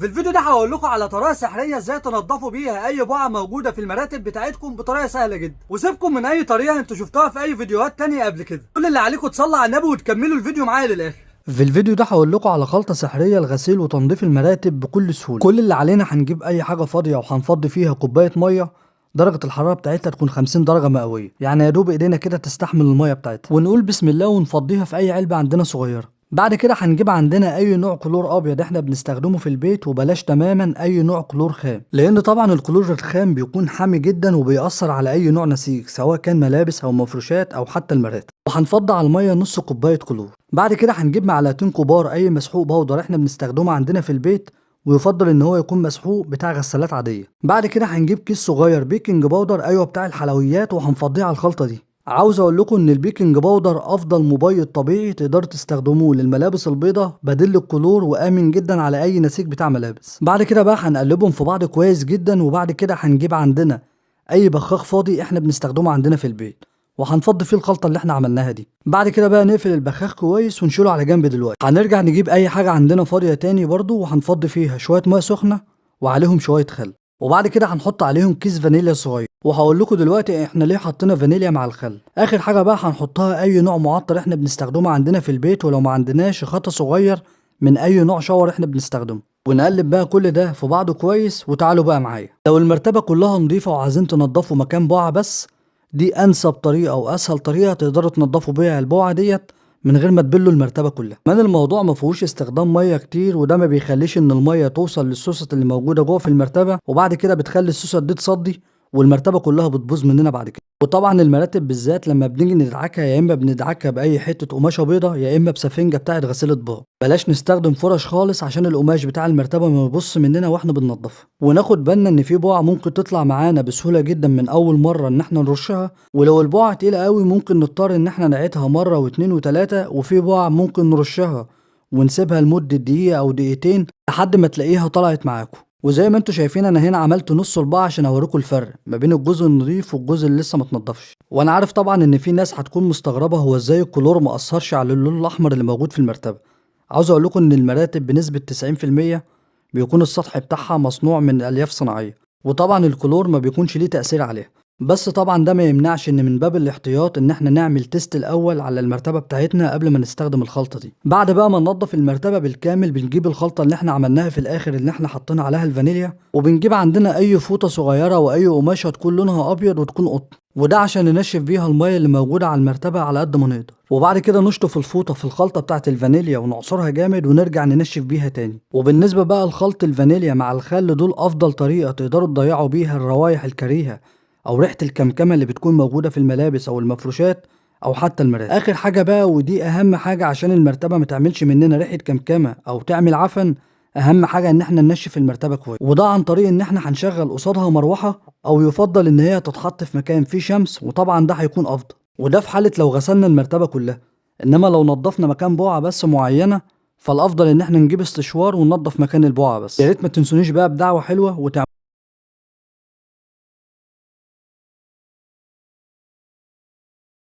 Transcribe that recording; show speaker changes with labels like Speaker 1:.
Speaker 1: في الفيديو ده هقول لكم على طريقه سحريه ازاي تنضفوا بيها اي بقعه موجوده في المراتب بتاعتكم بطريقه سهله جدا، وسيبكم من اي طريقه انتوا شفتوها في اي فيديوهات تانية قبل كده. كل اللي عليكم تصلوا على النبي وتكملوا الفيديو معايا للاخر. في الفيديو ده هقول لكم على خلطه سحريه لغسيل وتنظيف المراتب بكل سهوله. كل اللي علينا هنجيب اي حاجه فاضيه وهنفضي فيها كوبايه ميه، درجة الحرارة بتاعتها تكون 50 درجة مئوية، يعني يا دوب ايدينا كده تستحمل المية بتاعتها، ونقول بسم الله ونفضيها في اي علبة عندنا صغيرة. بعد كده هنجيب عندنا اي نوع كلور ابيض احنا بنستخدمه في البيت، وبلاش تماما اي نوع كلور خام، لان طبعا الكلور الخام بيكون حامي جدا وبيأثر على اي نوع نسيج سواء كان ملابس او مفروشات او حتى المراتب. وهنفضي على المية نص كوباية كلور. بعد كده هنجيب معلقتين كبار اي مسحوق بودر احنا بنستخدمه عندنا في البيت، ويفضل ان هو يكون مسحوق بتاع غسالات عاديه. بعد كده هنجيب كيس صغير بيكنج باودر، ايوه بتاع الحلويات، وهنفضيه على الخلطه دي. عاوز اقول لكم ان البيكنج باودر افضل مبيض طبيعي تقدروا تستخدموه للملابس البيضاء بديل الكلور، وامن جدا على اي نسيج بتاع ملابس. بعد كده بقى هنقلبهم في بعض كويس جدا، وبعد كده هنجيب عندنا اي بخاخ فاضي احنا بنستخدمه عندنا في البيت، وهنفضي فيه الخلطه اللي احنا عملناها دي. بعد كده بقى نقفل البخاخ كويس ونشيله على جنب. دلوقتي هنرجع نجيب اي حاجه عندنا فاضيه تاني برضو، وهنفضي فيها شويه ميه سخنه وعليهم شويه خل، وبعد كده هنحط عليهم كيس فانيليا صغير. وهقول لكم دلوقتي احنا ليه حطينا فانيليا مع الخل. اخر حاجه بقى هنحطها اي نوع معطر احنا بنستخدمه عندنا في البيت، ولو ما عندناش خط صغير من اي نوع شاور احنا بنستخدمه، ونقلب بقى كل ده في بعضه كويس. وتعالوا بقى معايا، لو المرتبه كلها نظيفه وعايزين تنضفوا مكان بقعه بس، دي انسب طريقه واسهل طريقه تقدروا تنضفوا بيها البقعه ديت من غير ما تبلوا المرتبه كلها. كمان الموضوع ما فيهوش استخدام ميه كتير، وده ما بيخليش ان الميه توصل للسوست اللي موجوده جوه في المرتبه، وبعد كده بتخلي السوست دي تصدي والمرتبه كلها بتبوظ مننا بعد كده. وطبعا المراتب بالذات لما بنيجي ندعكها، يا اما بندعكها باي حته قماشه بيضه، يا اما بسفنجه بتاعه غسيل اطباق. بلاش نستخدم فرش خالص عشان القماش بتاع المرتبه ما يبص مننا واحنا بننضفها. وناخد بالنا ان في بقع ممكن تطلع معانا بسهوله جدا من اول مره ان احنا نرشها، ولو البقعه تقيله قوي ممكن نضطر ان احنا نعيدها مره واتنين وتلاته. وفي بقع ممكن نرشها ونسيبها لمده دقيقه او دقيقتين لحد ما تلاقيها طلعت معاكم. وزي ما انتم شايفين انا هنا عملت نص البقعه عشان اوريكم الفرق ما بين الجزء النظيف والجزء اللي لسه متنضفش. وانا عارف طبعا ان في ناس هتكون مستغربه هو ازاي الكلور ما اثرش على اللون الاحمر اللي موجود في المرتبه. عاوز اقول لكم ان المراتب بنسبه 90% بيكون السطح بتاعها مصنوع من الياف صناعيه، وطبعا الكلور ما بيكونش ليه تاثير عليها. بس طبعا ده ما يمنعش ان من باب الاحتياط ان احنا نعمل تيست الاول على المرتبه بتاعتنا قبل ما نستخدم الخلطه دي. بعد بقى ما ننضف المرتبه بالكامل بنجيب الخلطه اللي احنا عملناها في الاخر اللي احنا حطينا عليها الفانيليا، وبنجيب عندنا اي فوطه صغيره واي قماشه تكون لونها ابيض وتكون قطن، وده عشان ننشف بيها الميه اللي موجوده على المرتبه على قد ما نقدر. وبعد كده نشطف الفوطه في الخلطه بتاعه الفانيليا ونعصرها جامد ونرجع ننشف بيها تاني. وبالنسبه بقى لخلط الفانيليا مع الخل، دول افضل طريقه تقدروا تضيعوا بيها الروايح الكريهه او ريحه الكمكمه اللي بتكون موجوده في الملابس او المفروشات او حتى المراتب. اخر حاجه بقى ودي اهم حاجه عشان المرتبه ما تعملش مننا ريحه كمكمه او تعمل عفن، اهم حاجه ان احنا ننشف المرتبه كويس، وده عن طريق ان احنا هنشغل قصادها مروحه، او يفضل ان هي تتحط في مكان فيه شمس، وطبعا ده هيكون افضل. وده في حاله لو غسلنا المرتبه كلها، انما لو نضفنا مكان بقعه بس معينه فالافضل ان احنا نجيب استشوار وننضف مكان البقعه بس. يا ريت ما تنسونيش بقى بدعوه حلوه